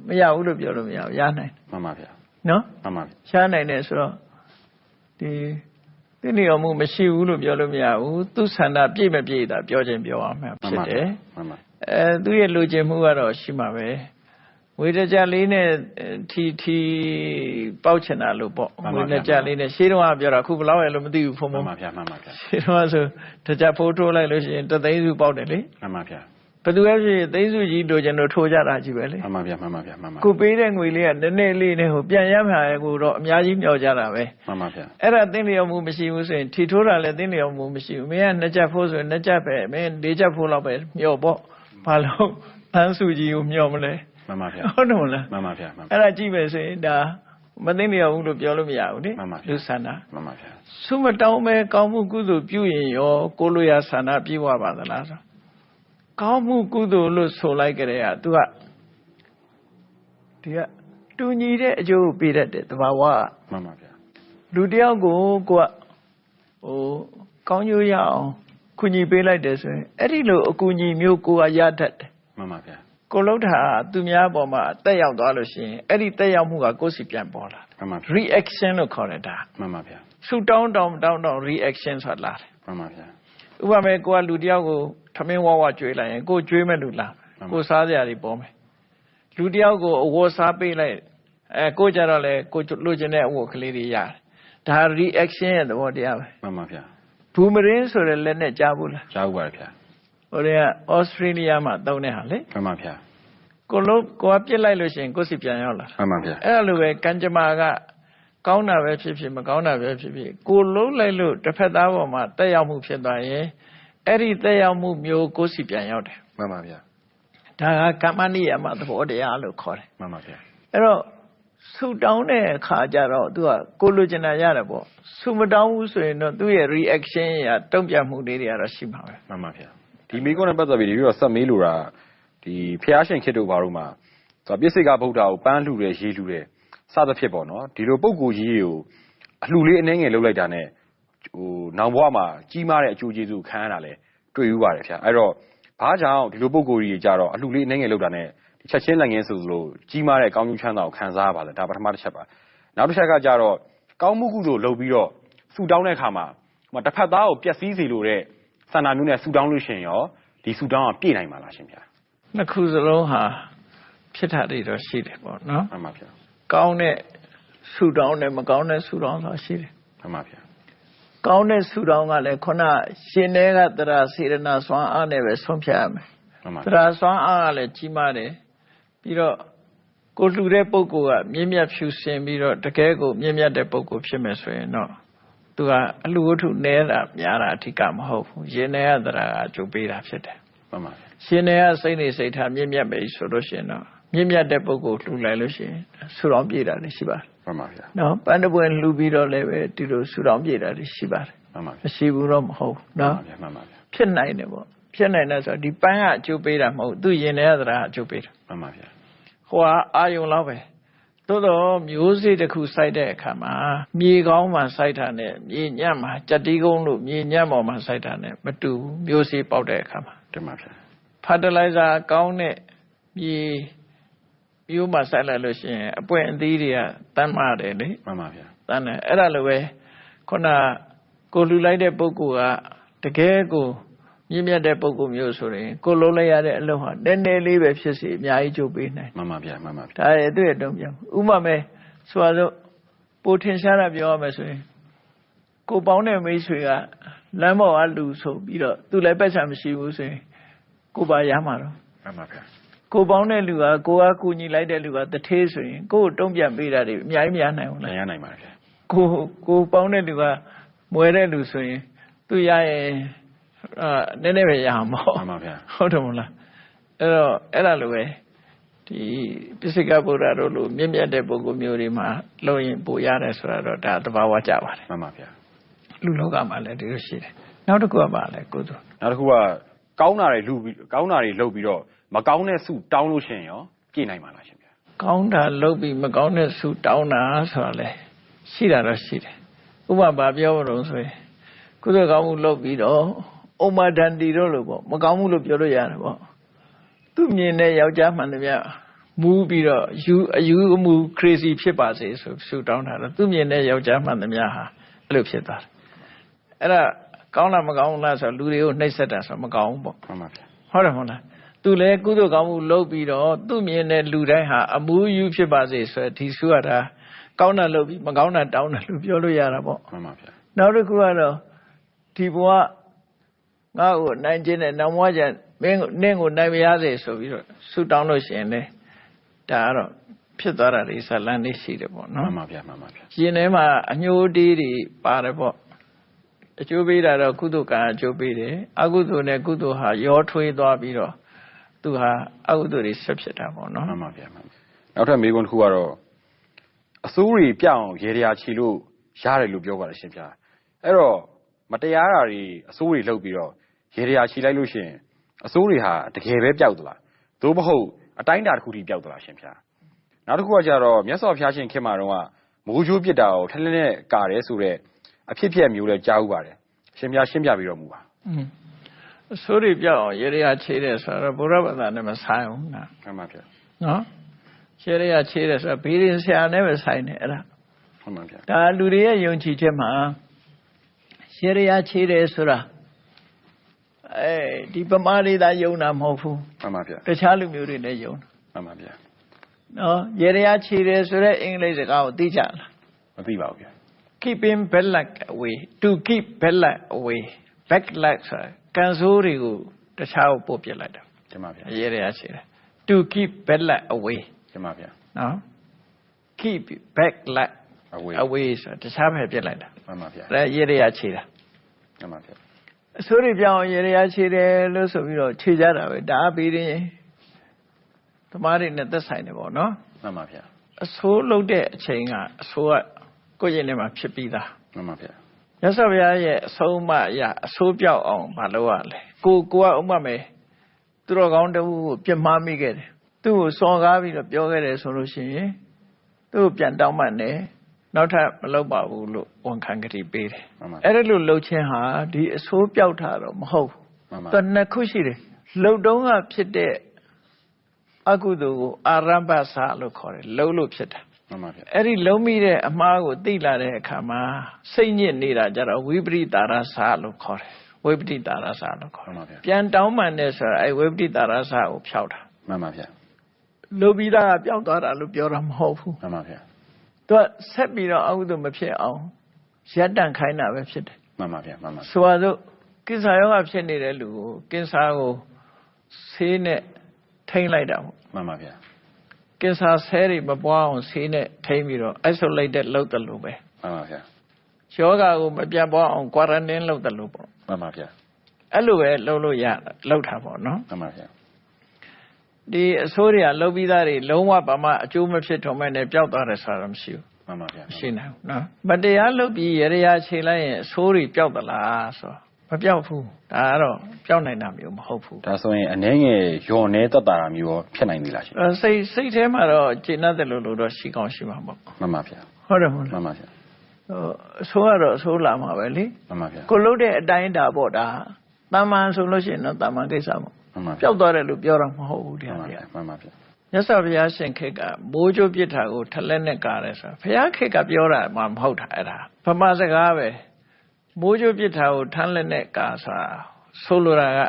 မရဘူးလို့ပြောလို့မရဘူးရနိုင် မှန်ပါဗျာ နော် မှန်ပါဗျာ ရနိုင်တယ်ဆိုတော့ဒီတင်းလျော်မှုမရှိဘူးလို့ပြောလို့မရဘူးသူဆန္ဒပြည့်မပြည့်တာပြောခြင်းပြောရမှာဖြစ်တယ် မှန်ပါ သူ့ရဲ့လိုချင်မှုကတော့ရှိမှာပဲ ငွေတကြလေးနဲ့ထီပေါက်ချင်တာလို့ပေါ့ငွေနဲ့ကြလေးနဲ့ရှင်းတော့ပြောတာအခုဘယ်လောက်ရလို့မသိဘူးဖုံဖုံမှန်ပါဗျာရှင်းတော့ဆိုတကြဖိုးထိုးလိုက်လို့ရှိရင်တသိန်းစုပေါက်တယ်လေမှန်ပါဗျာဘယ်သူပဲဖြစ်သိန်းစုကြီးတို့ကျွန်တော်ထိုးကြတာကြီးပဲလေမှန်ပါဗျာကိုပေးတဲ့ငွေလေးကနည်းနည်းလေးနဲ့ဟိုပြန်ရမှာကိုတော့အများကြီးမျှော်ကြတာပဲမှန်ပါဗျာအဲ့ဒါသိလျော်မှုမရှိဘူးဆိုရင်ထီထိုးတာလည်းသိလျော်မှုမရှိဘူးမင်းကနှစ်ကြဖိုးဆိုရင်နှစ်ကြပဲမင်း၄ကြဖိုးလောက်ပဲမျှော်ပေါ့ဘာလို့တန်းစုကြီးကိုမျှော်မလဲမှန်ပါဗျာဟုတ်တယ်မလားမှန်ပါဗျာအဲ့ဒါကြည့်မယ်ဆိုရင်ဒါမသိလျော်ဘူးလို့ပြောလို့မရဘူးလေလူဆန္ဒမှန်ပါဗျာဆုမတောင်းပဲကောင်းမှုကုသိုလ်ပြုရင်ရောကိုလိုရာဆန္ဒပြည့်ဝပါသလားဆိုကောင်းမှုကုသိုလ်လို့ဆိုလိုက်ကြတဲ့ကသူကဒီကတူညီတဲ့အကျိုးပေးတတ်တဲ့သဘာဝမှန်ပါဗျာလူတယောက်ကိုဟိုကောင်းကျိုးရအောင်ကူညီပေးလိုက်တယ်ဆိုရင်အဲ့ဒီလိုအကူအညီမျိုးကိုရတတ်တယ်မှန်ပါဗျာကိုလှုပ်တာသူများပေါ်မှာတက်ရောက်သွားလို့ရှိရင်အဲ့ဒီတက်ရောက်မှုကကိုယ်စီပြန်ပေါ်လာတယ်မှန်ပါဗျာ reaction လို့ခေါ်တယ်ဒါမှန်ပါဗျာဆူတောင်း reaction ဆိုတာလာတယ်မှန်ပါဗျာဥပမာကိုကလူတယောက်ကိုထမင်းဝကြွေးလိုက်ရင်ကိုကြွေးမဲ့လူလားကိုစားစရာတွေပေါ်မယ်လူတယောက်ကိုအဝတ်စားပေးလိုက်ကိုကြတော့လေကိုလိုချင်တဲ့အဝတ်ကလေးတွေရတယ်ဒါ reaction ရဲ့သဘောတရားပဲမှန်ပါဗျာဘူမရင်းဆိုတဲ့လက်နဲ့ကြားဘူးလားကြားဘူးပါဗျာဟိုတွေကဩစတြေးလျမှာတောင်းတဲ့ဟာလေမှန်ပါဗျာကိုကပြစ်လိုက်လို့ရှိရင်ကိုယ်စီပြန်ရောက်လာမှန်ပါဗျာအဲ့လိုပဲကံကြမ္မာကကောင်းတာပဲဖြစ်ဖြစ်မကောင်းတာပဲဖြစ်ဖြစ်ကိုလုံးလိုက်လို့တစ်ဖက်သားပေါ်မှာတက်ရောက်မှုဖြစ်သွားရင်အဲ့ဒီတက်ရောက်မှုမျိုးကိုယ်စီပြန်ရောက်တယ်မှန်ပါဗျာဒါကကမ္မနိယမသဘောတရားလို့ခေါ်တယ်မှန်ပါဗျာအဲ့တော့ဆူတောင်းတဲ့အခါကျတော့သူကကိုလိုချင်တာရတယ်ပေါ့ဆူမတောင်းဘူးဆိုရင်တော့သူ့ရဲ့ reaction ရတုံ့ပြန်မှုတွေကတော့ရှိမှာပဲမှန်ပါဗျာဒီမိကုန်းနဲ့ပတ်သက်ပြီးတော့ဆက်မေးလို့တာဒီဖျားရှင်ခေတ္တဘာတို့မှာသူကပြစ္ဆေကဗုဒ္ဓကိုပန်းလှူတယ်ရေးလှူတယ်စသဖြင့်ပေါ့နော်ဒီလိုပုံကိုကြီးကိုအလှူလေးအနှဲငယ်လုပ်လိုက်တာနဲ့ဟိုနောင်ဘဝမှာကြီးမားတဲ့အကျိုးကျေးဇူးခံရတာလဲတွေ့ယူပါတယ်ဗျာအဲ့တော့ဘာကြောင့်ဒီလိုပုံကိုကြီးကြတော့အလှူလေးအနှဲငယ်လုပ်တာနဲ့ဒီချက်ချင်းလက်ငင်းဆိုလို့ကြီးမားတဲ့ကောင်းကျိုးချမ်းသာကိုခံစားရပါလဲဒါပထမတစ်ချက်ပါနောက်တစ်ချက်ကကြတော့ကောင်းမှုကုသိုလ်လုပ်ပြီးတော့ဆူတောင်းတဲ့အခါမှာတစ်ဖက်သားကိုပျက်စီးစေလိုတဲ့ဆန္ဒမျိုးနဲ့ဆူတောင်းလို့ရှိရင်ရောဒီဆူတောင်းကပြည့်နိုင်ပါလားရှင်ဗျာနှစ်ခုစလုံးဟာဖြစ်တာတွေတော့ရှိတယ်ပေါ့နော်မှန်ပါဗျာကောင်းတဲ့ဆူတောင်းနဲ့မကောင်းတဲ့ဆူတောင်းဆိုတာရှိတယ်မှန်ပါဗျာကောင်းတဲ့ဆူတောင်းကလည်းခုနရှင်တွေကတရာစေရနာစွမ်းအားနဲ့ပဲဆုံးဖြတ်ရမယ်တရာစွမ်းအားကလည်းကြီးမားတယ်ပြီးတော့ကိုလှူတဲ့ပုဂ္ဂိုလ်ကမြင့်မြတ်ဖြူစင်ပြီးတော့တကယ်ကိုမြင့်မြတ်တဲ့ပုဂ္ဂိုလ်ဖြစ်မယ်ဆိုရင်တော့သူကအလှူဝတ္ထုနည်းတာများတာအဓိကမဟုတ်ဘူးရှင်တွေကတရာကအကျိုးပေးတာဖြစ်တယ်မှန်ပါဗျာရှင်တွေကစိတ်နေစိတ်ထားမြင့်မြတ်ပဲဆိုလို့ရှိရင်တော့မြင့်မြတ်တဲ့ပုဂ္ဂိုလ်လှူလိုက်လို့ရှိရင်ဆူတောင်းပြတာလည်းရှိပါတယ်မှန်ပါဗျာနော်ပန်းတပွင့်လှူပြီးတော့လည်းပဲဒီလိုဆူတောင်းပြတာလည်းရှိပါတယ်မှန်ပါဗျာမရှိဘူးတော့မဟုတ်နော်မှန်ပါဗျာဖြစ်နိုင်တယ်ပေါ့ဖြစ်နိုင်တယ်ဆိုတော့ဒီပန်းကအကျိုးပေးတာမဟုတ်သူရင်ထဲကသရာအကျိုးပေးတာမှန်ပါဗျာဟိုကအာယုံလောက်ပဲသို့တော့မျိုးစေ့တစ်ခုစိုက်တဲ့အခါမှာမြေကောင်းမှစိုက်တာနဲ့မြေညံ့မှာကြက်တီးကုန်းလို့မြေညံ့ပေါ်မှာစိုက်တာနဲ့မတူဘူးမျိုးစေ့ပေါက်တဲ့အခါမှာတင်ပါဗျာဖာတလိုက်ဇာကောင်းတဲ့မြေမျိုးမှစိုက်လိုက်လို့ရှိရင်အပွင့်အသီးတွေကတန်းမာတယ်လေမှန်ပါဗျာတန်းတယ်အဲ့ဒါလိုပဲခုနကိုလှူလိုက်တဲ့ပုဂ္ဂိုလ်ကတကယ်ကိုမြင့်မြတ်တဲ့ပုဂ္ဂိုလ်မျိုးဆိုရင်ကိုလုံးလိုက်ရတဲ့အလုပ်ဟာနည်းနည်းလေးပဲဖြစ်စီအများကြီးကြိုးပေးနိုင်မှန်ပါဗျာမှန်ပါဗျာဒါရဲ့သူ့ရဲ့တုံ့ပြန်ဥပမာဆိုတော့ပိုထင်ရှားတာပြောရမယ်ဆိုရင်ကိုပေါင်းတဲ့မိတ်ဆွေကလမ်းပေါ်ကလူဆိုပြီးတော့သူလည်းပတ်ချာမရှိဘူးဆိုရင်ကိုပါရမှာတော့မှန်ပါဗျာကိုပေါင်းတဲ့လူကကိုကကူညီလိုက်တဲ့လူကတထေးဆိုရင်ကိုကိုတုံ့ပြန်ပေးတာတွေအများကြီးမရနိုင်ဘူးလားမရနိုင်ပါဗျာကိုပေါင်းတဲ့လူကမွဲတဲ့လူဆိုရင်သူရရဲ့နည်းနည်းပဲရအောင်ပေါ့မှန်ပါဗျာဟုတ်တယ်မလားအဲ့တော့အဲ့ဒါလိုပဲဒီပစ္စေကဗုဒ္ဓတို့လိုမြင့်မြတ်တဲ့ပုဂ္ဂိုလ်မျိုးတွေမှာလုံရင်ပို့ရတယ်ဆိုတာတော့ဒါသဘာဝကျပါတယ်မှန်ပါဗျာလူလောကမှာလည်းဒီလိုရှိတယ်နောက်တစ်ခုကပါလဲကိုသူနောက်တစ်ခုကကောင်းတာတွေလုပ်ပြီးတော့မကောင်းတဲ့ဆုတောင်းလို့ရှိရင်ရောပြည့်နိုင်ပါလားရှင်ဗျာကောင်းတာလုပ်ပြီးမကောင်းတဲ့ဆုတောင်းတာဆိုတာလေရှိတာတော့ရှိတယ်ဥပမာပြောလို့ဆိုရင်ကုသိုလ်ကောင်းမှုလုပ်ပြီးတော့ဥမာဒန္တီတို့လို့ပေါ့မကောင်းမှုလို့ပြောလို့ရတယ်ပေါ့သူမြင်တဲ့ယောက်ျားမှန်တယ်ဗျမူးပြီးတော့အယူအမှု crazy ဖြစ်ပါစေဆိုဆုတောင်းတာတော့သူမြင်တဲ့ယောက်ျားမှန်တယ်ဗျဟာအဲ့လိုဖြစ်သွားတယ်အဲ့ဒါကောင်းလားမကောင်းလားဆိုလူတွေကိုနှိပ်စက်တာဆိုမကောင်းဘူးပေါ့မှန်ပါဗျာဟုတ်တယ်မဟုတ်လားသူ သူလည်းကုသိုလ်ကောင်းမှုလုပ်ပြီးတော့သူ့မြင်တဲ့လူတိုင်းဟာအမှုယူဖြစ်ပါစေဆိုဒီစုရတာကောင်းတာလုပ်ပြီးမကောင်းတာတောင်းတယ်လို့ပြောလို့ရတာပေါ့မှန်ပါဗျာနောက်တစ်ခုကတော့ဒီဘဝငါ့ကိုနိုင်ခြင်းနဲ့နောက်ဘဝကျမင်းနင့်ကိုနိုင်မရစေဆိုပြီးတော့ဆုတောင်းလို့ရှိရင်လေဒါကတော့ဖြစ်သွားတာဒီဇလန်လေးရှိတယ်ပေါ့နော်မှန်ပါဗျာမှန်ပါဗျာရှင်ထဲမှာအညှိုးတေးတွေပါတယ်ပေါ့အကျိုးပေးတာတော့ကုသိုလ်ကံအကျိုးပေးတယ်အကုသိုလ်နဲ့ကုသိုလ်ဟာရောထွေးသွားပြီးတော့သူဟာအကုသိုလ်တွေဆက်ဖြစ်တာပေါ့နော်မှန်ပါဗျာနောက်ထပ်မေးခွန်းတစ်ခုကတော့အစိုးရပြအောင်ရေတရာချီလို့ရတယ်လို့ပြောပါတယ်ရှင်ဗျာအဲ့တော့မတရားတာတွေအစိုးရလှုပ်ပြီးတော့ရေတရာချီလိုက်လို့ရှိရင်အစိုးရဟာတကယ်ပဲပျောက်သလားသို့မဟုတ်အတိုင်းအတာတစ်ခုထိပျောက်သလားရှင်ဗျာနောက်တစ်ခုကကြတော့မြတ်စွာဘုရားရှင်ခင်မှာတော့မိုးကြိုးပြစ်တာကိုထက်လက်နဲ့ကာတယ်ဆိုတော့အဖြစ်ပြက်မျိုးလဲကြားဥပါတယ်ရှင်ဗျာရှင်းပြပြီးတော့မူပါအစိုးရပြောက်အောင်ရေရချေးတယ်ဆိုတော့ဘုရားဘာသာနဲ့မဆိုင်ဘူးနော်မှန်ပါဗျာနော်ရေရချေးတယ်ဆိုတော့ဘေးရင်ဆရာနဲ့ပဲဆိုင်တယ်အဲ့ဒါမှန်ပါဗျာဒါလူတွေရဲ့ယုံကြည်ချက်မှာရေရချေးတယ်ဆိုတာဒီပမာတွေသာယုံတာမဟုတ်ဘူးမှန်ပါဗျာတခြားလူမျိုးတွေလည်းယုံမှန်ပါဗျာနော်ရေရချေးတယ်ဆိုတဲ့အင်္ဂလိပ်စကားကိုသိကြလားမသိပါဘူးဗျာkeeping bad luck away to keep bad luck away bad luck ဆိုတာကံဆိုးတွေကိုတခြားကိုပို့ပြလိုက်တာတင်ပါဗျာရေးရရှိတယ် to keep bad luck away တင်ပါဗျာနော် keep bad luck away ဆိုတာတခြားပဲပြလိုက်တာမှန်ပါဗျာဒါရေးရရှိတာမှန်ပါဗျာအဆိုးတွေပြောင်းရေးရရှိတယ်လို့ဆိုပြီးတော့ခြေကြတာပဲဒါပြီးရင်သမားတွေနဲ့သက်ဆိုင်တယ်ပေါ့နော်မှန်ပါဗျာအဆိုးလုပ်တဲ့အချိန်ကအဆိုးကကိုယ့်ရင်ထဲမှာဖြစ်ပြီးသားမှန်ပါဗျာမြတ်စွာဘုရားရဲ့အဆုံးအမအရာအဆိုးပြောက်အောင်မလုပ်ရလဲကိုကဥမမယ်သူတော်ကောင်းတဦးကိုပြစ်မှားမိခဲ့တယ်သူ့ကိုစော်ကားပြီးတော့ပြောခဲ့တယ်ဆိုလို့ရှိရင်သူ့ကိုပြန်တောင်းပန်တယ်နောက်ထပ်မလုပ်ပါဘူးလို့ဝန်ခံကြည့်ပေးတယ်အဲ့ဒါလို့လှုပ်ခြင်းဟာဒီအဆိုးပြောက်တာတော့မဟုတ်ဘူးသူနှစ်ခုရှိတယ်လှုပ်တုံးကဖြစ်တဲ့အကုသိုလ်ကိုအာရမ္ပစာလို့ခေါ်တယ်လှုပ်လို့ဖြစ်တာမှန်ပါဗျာအဲ့ဒီလုံးမိတဲ့အမှားကိုသိလာတဲ့အခါမှာစိတ်ညစ်နေတာကြတော့ဝိပရိတာရသလို့ခေါ်တယ်ဝိပရိတာရသလို့ခေါ်တယ်ပြန်တောင်းပန်တယ်ဆိုတာအဲ့ဝိပရိတာရသကိုဖျောက်တာမှန်ပါဗျာလူပြီးသားကပျောက်သွားတာလို့ပြောတာမဟုတ်ဘူးမှန်ပါဗျာသူကဆက်ပြီးတော့အကုသိုလ်မဖြစ်အောင်ရပ်တန့်ခိုင်းတာပဲဖြစ်တယ်မှန်ပါဗျာမှန်ပါဆိုတော့ကိစ္စရောဂါဖြစ်နေတဲ့လူကိုကိစ္စကိုဆေးနဲ့ထိန်းလိုက်တာပေါ့မှန်ပါဗျာကင်ဆာဆဲတွေမပွားအောင်ဆေးနဲ့ထိန်းပြီးတော့ isolate လုပ်တယ်လို့ပဲမှန်ပါဗျာယောဂါကိုမပြတ်ပွားအောင် quarantine လုပ်တယ်လို့ပေါ့မှန်ပါဗျာအဲ့လိုပဲလုပ်လို့ရလုပ်တာပေါ့နော်မှန်ပါဗျာဒီအစိုးရလုပ်ပြီးသားတွေလုံးဝဘာမှအကျိုးမဖြစ်တော့မဲ့နဲ့ပျောက်သွားတယ်ဆိုတာတော့မရှိဘူးမှန်ပါဗျာမရှိနိုင်ဘူးနော်မတရားလုပ်ပြီးရရချိန်လိုက်ရင်အစိုးရပျောက်သလားဆိုတော့မပျောက်ဘူးဒါကတော့ပျောက်နိုင်တာမျိုးမဟုတ်ဘူးဒါဆိုရင်အနည်းငယ်ယွန်နေသက်တာမျိုးရောဖြစ်နိုင်ပြီလားရှင်စိတ်ထဲမှာတော့ကျေနပ်တယ်လို့တော့ရှိကောင်းရှိမှာပေါ့မှန်ပါဗျာဟုတ်တယ်မဟုတ်လားမှန်ပါဗျာအဆိုးကတော့အဆိုးလာမှာပဲလေမှန်ပါဗျာကိုလုပ်တဲ့အတိုင်းတာပေါ့ဒါတာမန်ဆိုလို့ရှိရင်တော့တာမန်ကိစ္စပေါ့မှန်ပါပျောက်သွားတယ်လို့ပြောတာမဟုတ်ဘူးတရားဗျာမှန်ပါဗျာမြတ်စွာဘုရားရှင်ခေတ်ကမိုးကြိုးပြစ်တာကိုထလက်နဲ့ကားတယ်ဆိုတာဘုရားခေတ်ကပြောတာမှမဟုတ်တာအဲ့ဒါဗမာစကားပဲမိုးကြိုးပြစ်တာကိုထလက်နဲ့ကားဆိုတာဆိုလိုတာက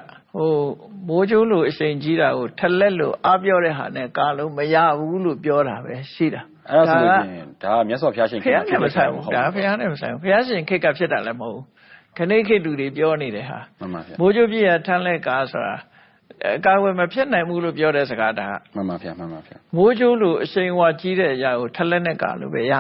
မိုးကြိုးလိုအချိန်ကြီးတာကိုထလက်လို့အားပြောတဲ့ဟာနဲ့ကားလို့မရဘူးလို့ပြောတာပဲရှိတာအဲ့ဒါဆိုရင်ဒါကမြတ်စွာဘုရားရှင်ခေတ်ကမဆိုင်ဘူးဒါဘုရားနဲ့မဆိုင်ဘူးဘုရားရှင်ခေတ်ကဖြစ်တာလည်းမဟုတ်ဘူးခဏခေတ်လူတွေပြောနေတယ်ဟာမှန်ပါဗျာမိုးကြိုးပြစ်ရထလက်ကားဆိုတာအကာအကွယ်မဖြစ်နိုင်ဘူးလို့ပြောတဲ့စကားဒါမှန်ပါဗျာမှန်ပါဗျာမိုးကြိုးလိုအချိန်ဝါကြီးတဲ့အရာကိုထလက်နဲ့ကာလို့ပဲရ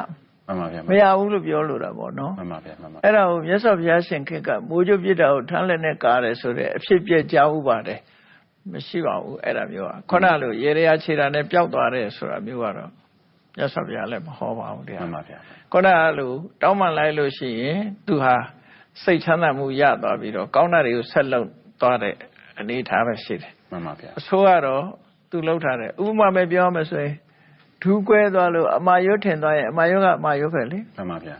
မှန်ပါဗျာမရဘူးလို့ပြောလို့တာပေါ့နော်မှန်ပါဗျာမှန်ပါအဲ့ဒါကိုမြတ်စွာဘုရားရှင်ခေတ်ကမိုးကြိုးပြစ်တာကိုထလက်နဲ့ကာတယ်ဆိုတဲ့အဖြစ်ပြက်ကြားဥပါတယ်မရှိပါဘူးအဲ့ဒါမျိုးကခုနလိုရေရခြေတာနဲ့ပျောက်သွားတယ်ဆိုတာမျိုးကတော့မြတ်စွာဘုရားလည်းမဟောပါဘူးတရားမှန်ပါဗျာခုနလိုတောင်းပန်လိုက်လို့ရှိရင်သူဟာစိတ်ချမ်းသာမှုရသွားပြီးတော့ကောင်းတာတွေကိုဆက်လုပ်သွားတဲ့အနေထားပဲရှိတယ်မှန်ပါဗျာအဆိုးကတော့သူလှုပ်ထားတယ်ဥပမာပဲပြောမယ်ဆိုရင်ဒူးကွဲသွားလို့အမာရွတ်ထင်သွားရင်အမာရွတ်ကအမာရွတ်ပဲလေမှန်ပါဗျာ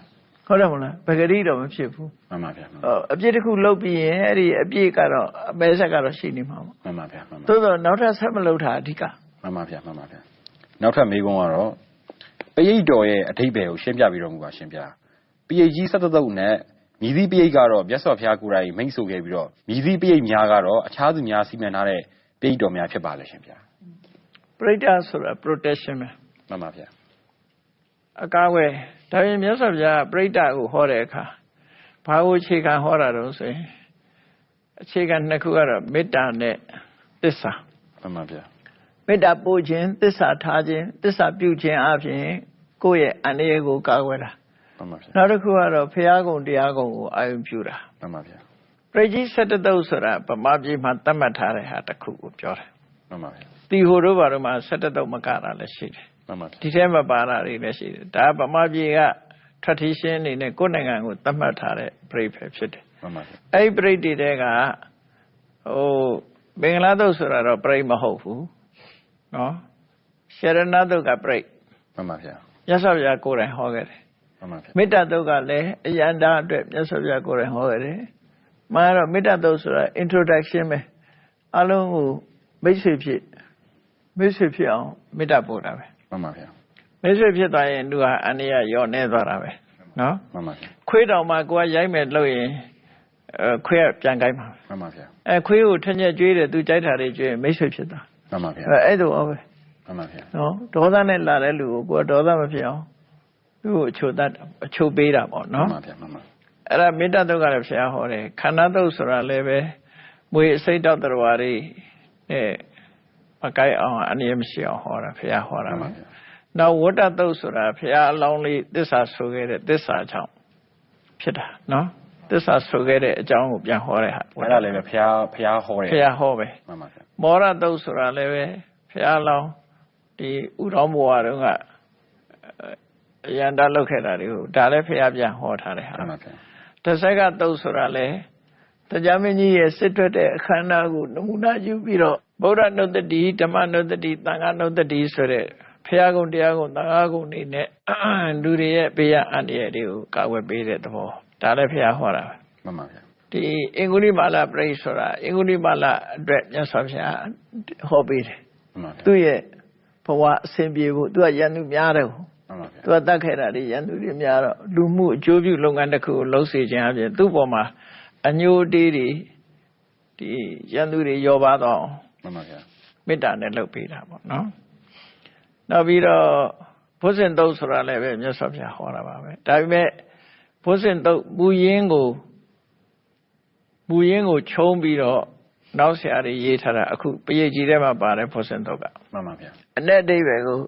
ဟုတ်တယ်မလားပဂတိတော့မဖြစ်ဘူးမှန်ပါဗျာအပြစ်တစ်ခုလုပ်ပြီးရင်အဲ့ဒီအပြစ်ကတော့အမဲဆက်ကတော့ရှိနေမှာပေါ့မှန်ပါဗျာမှန်ပါသို့တော့နောက်ထပ်ဆက်မလုပ်တာအဓိကမှန်ပါဗျာမှန်ပါဗျာနောက်ထပ်မေးခွန်းကတော့ပရိတ်တော်ရဲ့အဓိပ္ပာယ်ကိုရှင်းပြပြီးတော့မူပါရှင်ဗျာပရိတ်ကြီး17သုတ်နဲ့မြည်သည့်ပရိတ်ကတော့မြတ်စွာဘုရားကိုယ်တိုင်မိန့်ဆိုခဲ့ပြီးတော့မြည်သည့်ပရိတ်များကတော့အခြားသူများစီမံထားတဲ့ ပိတ်တော်များဖြစ်ပါလဲရှင်ဗျာပရိဒတ်ဆိုတာ protection ပဲမှန်ပါဗျာအကားဝယ်ဒါပြင်မြတ်စွာဘုရားပရိဒတ်ကိုဟောတဲ့အခါဘာကိုအခြေခံဟောတာတော့ဆိုရင်အခြေခံနှစ်ခုကတော့မေတ္တာနဲ့သစ္စာမှန်ပါဗျာမေတ္တာပို့ခြင်းသစ္စာထားခြင်းသစ္စာပြုခြင်းအပြင်ကိုယ့်ရဲ့အန္တရာယ်ကိုကာကွယ်တာမှန်ပါဗျာနောက်တစ်ခုကတော့ဘုရားကုံတရားကုံကိုအာရုံပြုတာမှန်ပါဗျာပရိကြီး17တုပ်ဆိုတာဗမာပြည်မှာသတ်မှတ်ထားတဲ့ဟာတစ်ခုကိုပြောတယ်မှန်ပါဗျာတီဟိုတို့ဘာလို့မှ17တုပ်မကတာလည်းရှိတယ်မှန်ပါဗျာဒီထဲမှာပါတာတွေလည်းရှိတယ်ဒါဗမာပြည်က tradition အနေနဲ့ကိုယ့်နိုင်ငံကိုသတ်မှတ်ထားတဲ့ပရိပဲဖြစ်တယ်မှန်ပါဗျာအဲ့ဒီပရိတွေတဲကဘင်္ဂလားတုပ်ဆိုတာတော့ပရိမဟုတ်ဘူးနော်ရှရဏတုပ်ကပရိမှန်ပါဗျာမြတ်စွာဘုရားကိုယ်တိုင်ဟောခဲ့တယ်မှန်ပါဗျာမေတ္တာတုပ်ကလည်းအယန္တာအတွက်မြတ်စွာဘုရားကိုယ်တိုင်ဟောခဲ့တယ်မှန်တော့မေတ္တာတုပ်ဆိုတာ introduction ပဲအလုံးကိုမိတ်ဆွေဖြစ်အောင်မေတ္တာပို့တာပဲမှန်ပါဗျာမိတ်ဆွေဖြစ်သွားရင်သူဟာအန္တရာယ်ရောနေသွားတာပဲနော်မှန်ပါဗျာခွေးတောင်မှကိုယ်ကရိုက်မယ်လို့ရင်ခွေးကပြန်ကိုက်မှာမှန်ပါဗျာခွေးကိုထညက်ကျွေးတယ်သူကြိုက်တာတွေကျွေးမိတ်ဆွေဖြစ်သွားမှန်ပါဗျာအဲ့ဒါပဲမှန်ပါဗျာနော်ဒေါသနဲ့လာတဲ့လူကိုကိုယ်ဒေါသမဖြစ်အောင်သူ့ကိုအချိုပေးတာပေါ့နော်မှန်ပါဗျာမှန်ပါအဲ့ဒါမေတ္တာတုတ်ကလည်းဘုရားဟောတယ်ခန္ဓာတုတ်ဆိုတာလည်းပဲမွေအစိတ်တောက်တော်တွေနဲ့မကိုက်အောင်အနည်းမရှိအောင်ဟောတာဘုရားဟောတာပါနောက်ဝတ္တတုတ်ဆိုတာဘုရားအလောင်းလေးသစ္စာဆိုခဲ့တဲ့သစ္စာကြောင့်ဖြစ်တာနော်သစ္စာဆိုခဲ့တဲ့အကြောင်းကိုပြန်ဟောတဲ့ဟာအဲ့ဒါလည်းပဲဘုရားဟောတယ်ဘုရားဟောပဲမှန်ပါဗျာမောရတုတ်ဆိုတာလည်းပဲဘုရားလောင်းဒီဥတော်ဘဝတုန်းကအယန္တလောက်ခဲ့တာတွေကိုဒါလည်းဘုရားပြန်ဟောထားတယ်ဟာမှန်ပါဗျာတဆက်ကတုတ်ဆိုတာလည်းတရားမင်းကြီးရဲ့စစ်ထွက်တဲ့အခမ်းအနားကိုနမူနာယူပြီးတော့ဗုဒ္ဓနုတ္တိဓမ္မနုတ္တိသံဃာနုတ္တိဆိုတဲ့ဘုရားကုံတရားကုံသံဃာကုံနေနဲ့လူတွေရဲ့ဘေးရန်အန္တရာယ်တွေကိုကာကွယ်ပေးတဲ့သဘောဒါလည်းဘုရားဟောတာပဲမှန်ပါဗျာဒီအင်္ဂုလိမာလပရိဆိုတာအင်္ဂုလိမာလအတွက်မြတ်စွာဘုရားဟောပေးတယ်မှန်ပါဗျာသူ့ရဲ့ဘဝအစဉ်ပြေဖို့သူကရန်သူများတယ်မှန်ပါဗျာသူကတတ်ခဲ့တာတွေရန်သူတွေများတော့လူမှုအကျိုးပြုလုပ်ငန်းတစ်ခုကိုလှုပ်စေခြင်းအပြင်သူ့ပေါ်မှာအညိုတေးတွေဒီရန်သူတွေရောပါတော့မှန်ပါဗျာမေတ္တာနဲ့လုပ်ပေးတာပေါ့နော်နောက်ပြီးတော့ဘုဇင်တုတ်ဆိုတာလည်းပဲမြတ်စွာဘုရားဟောတာပါပဲဒါပေမဲ့ဘုဇင်တုတ်မူရင်းကိုခြုံးပြီးတော့နောက်ဆရာတွေရေးထားတာအခုပရိတ်ကြီးထဲမှာပါတယ်ဘုဇင်တုတ်ကမှန်ပါဗျာအ내အဓိပ္ပာယ်ကို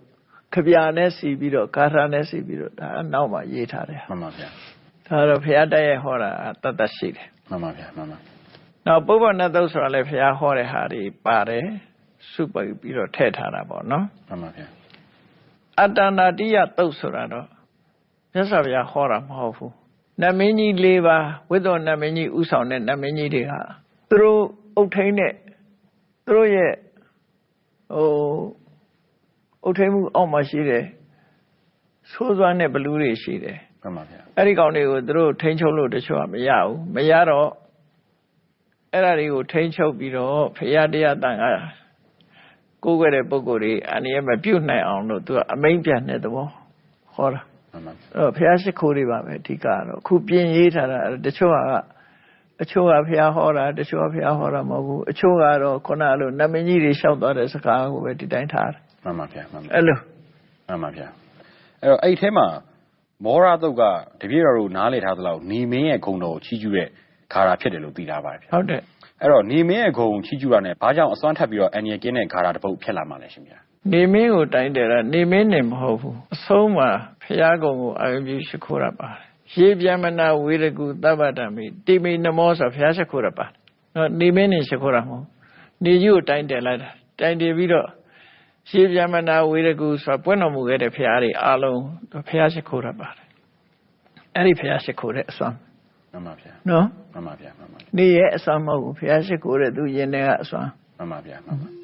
ခပြာနဲ့စီပြီးတော့ကာထာနဲ့စီပြီးတော့ဒါနောက်မှရေးထားတယ်မှန်ပါဗျာဒါတော့ဘုရားတည်းရဲ့ဟောတာတတ်တတ်ရှိတယ်မှန်ပါဗျာမှန်ပါနောက်ပုဗ္ဗနတုတ်ဆိုတာလည်းဘုရားဟောတဲ့ဟာတွေပါတယ်စုပိတ်ပြီးတော့ထည့်ထားတာပေါ့နော်မှန်ပါဗျာအတ္တနာတိယတုတ်ဆိုတာတော့မြတ်စွာဘုရားဟောတာမဟုတ်ဘူးနတ်မင်းကြီး၄ပါးဝိသောနတ်မင်းကြီးဥဆောင်တဲ့နတ်မင်းကြီးတွေကသူတို့အုတ်ထိန်တဲ့သူတို့ရဲ့အုတ်ထိန်မှုအောက်မှာရှိတယ်ဆိုးစွမ်းတဲ့ဘလူးတွေရှိတယ်မှန်ပါဗျာအဲ့ဒီကောင်တွေကိုသူတို့ထိန်းချုပ်လို့တချို့ကမရဘူးမရတော့အဲ့ဒါတွေကိုထိန်းချုပ်ပြီးတော့ဘုရားတရားတန်ခါကိုးကွယ်တဲ့ပုဂ္ဂိုလ်တွေအနည်းမပြုတ်နိုင်အောင်လို့သူကအမိန့်ပြန်တဲ့သဘောဟောတာမှန်ပါဘုရားရှိခိုးတွေပါပဲအဓိကတော့ခုပြင်ရေးထားတာတချို့ကအချို့ကဘုရားဟောတာတချို့ကဘုရားဟောတာမဟုတ်ဘူးအချို့ကတော့ခုနလိုနတ်မင်းကြီးတွေလျှောက်သွားတဲ့စကားကိုပဲဒီတိုင်းထားတယ်မှန်ပါဗျာမှန်ပါအဲ့လိုမှန်ပါဗျာအဲ့တော့အဲ့ထဲမှာမောရတုတ်ကတပည့်တော်တို့နားလည်ထားသလောက်နေမင်းရဲ့ဂုဏ်တော်ကိုချီးကျူးတဲ့ခါရာဖြစ်တယ်လို့သိထားပါတယ်ဗျာဟုတ်တယ်အဲ့တော့နေမင်းရဲ့ဂုဏ်ချီးကျူးတာနဲ့ဘာကြောင့်အစွမ်းထပ်ပြီးတော့အန်ရကင်းတဲ့ခါရာတစ်ပုတ်ဖြစ်လာမှလဲရှင်ဗျာနေမင်းကိုတိုင်းတယ်တာနေမင်းနဲ့မဟုတ်ဘူးအဆုံးမှာဘုရားကုံကိုအာရုံပြုရှိခိုးရပါတယ်ရေပြမနာဝေရကုသဗ္ဗတမိတိမိနမောဆိုဘုရားရှိခိုးရပါတယ်နော်နေမင်းနဲ့ရှိခိုးရမဟုတ်နေကြီးကိုတိုင်းတယ်လိုက်တာတိုင်းတယ်ပြီးတော့ရေပြမနာဝေရကုဆိုပွင့်တော်မူခဲ့တဲ့ဘုရားတွေအားလုံးဘုရားရှိခိုးရပါတယ်အဲ့ဒီဘုရားရှိခိုးတဲ့အစွမ်းမှန်ပါဗျာနော်မှန်ပါဗျာမှန်ပါနေရဲ့အစွမ်းမဟုတ်ဘူးဘုရားရှိခိုးတဲ့သူယင်တဲ့အစွမ်းမှန်ပါဗျာမှန်ပါ